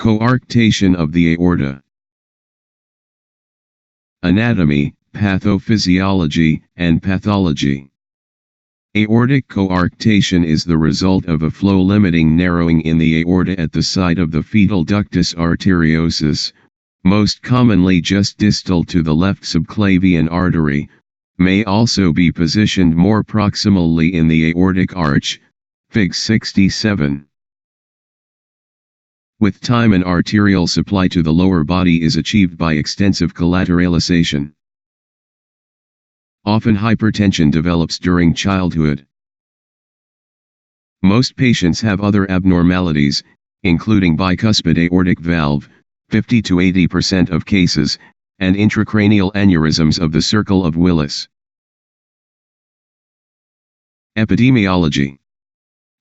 Coarctation of the aorta. Anatomy, pathophysiology, and pathology. Aortic coarctation is the result of a flow-limiting narrowing in the aorta at the site of the fetal ductus arteriosus, most commonly just distal to the left subclavian artery, may also be positioned more proximally in the aortic arch, Fig. 67. With time, an arterial supply to the lower body is achieved by extensive collateralization. Often hypertension develops during childhood. Most patients have other abnormalities, including bicuspid aortic valve, 50 to 80% of cases, and intracranial aneurysms of the circle of Willis. Epidemiology.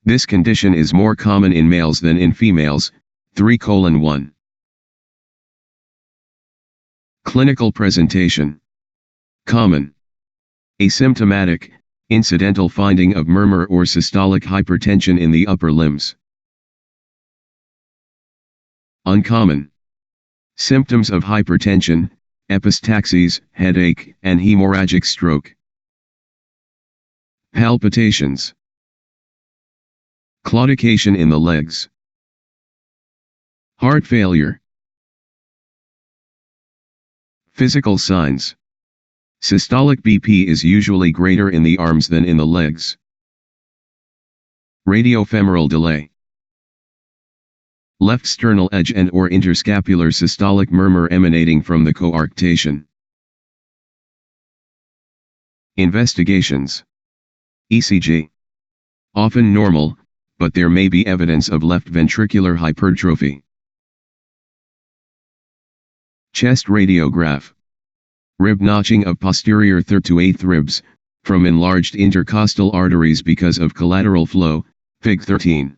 This condition is more common in males than in females, 3:1. Clinical presentation. Common. Asymptomatic, incidental finding of murmur or systolic hypertension in the upper limbs. Uncommon. Symptoms of hypertension, epistaxis, headache, and hemorrhagic stroke. Palpitations. Claudication in the legs. Heart failure. Physical signs. Systolic BP is usually greater in the arms than in the legs. Radiofemoral delay. Left sternal edge and or interscapular systolic murmur emanating from the coarctation. Investigations. ECG. Often normal, but there may be evidence of left ventricular hypertrophy. Chest radiograph. Rib notching of posterior third to eighth ribs, from enlarged intercostal arteries because of collateral flow, Fig. 13.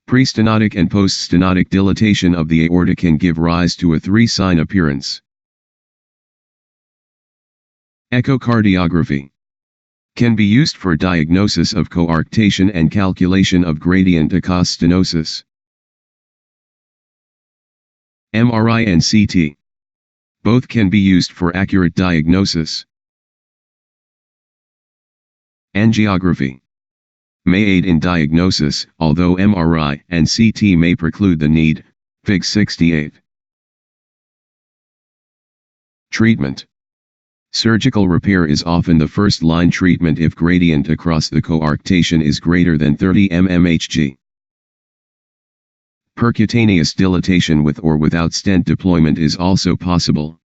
Pre-stenotic and post-stenotic dilatation of the aorta can give rise to a three-sign appearance. Echocardiography. Can be used for diagnosis of coarctation and calculation of gradient across stenosis. MRI and CT. Both can be used for accurate diagnosis. Angiography. May aid in diagnosis, although MRI and CT may preclude the need, Fig. 68. Treatment. Surgical repair is often the first-line treatment if gradient across the coarctation is greater than 30 mmHg. Percutaneous dilatation with or without stent deployment is also possible.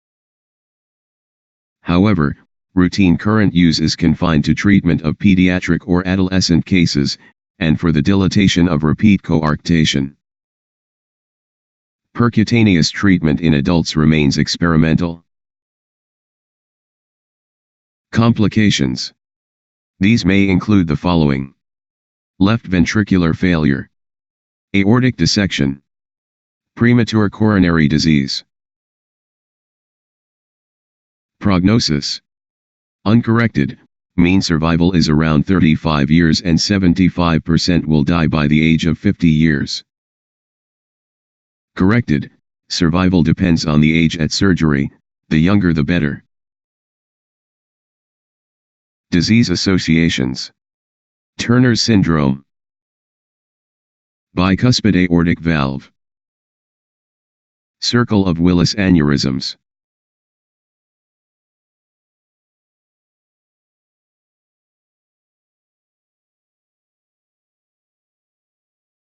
However, routine current use is confined to treatment of pediatric or adolescent cases, and for the dilatation of repeat coarctation. Percutaneous treatment in adults remains experimental. Complications. These may include the following: left ventricular failure, aortic dissection, premature coronary disease. Prognosis. Uncorrected, mean survival is around 35 years and 75% will die by the age of 50 years. Corrected, survival depends on the age at surgery, the younger the better. Disease associations. Turner's syndrome. Bicuspid aortic valve. Circle of Willis aneurysms.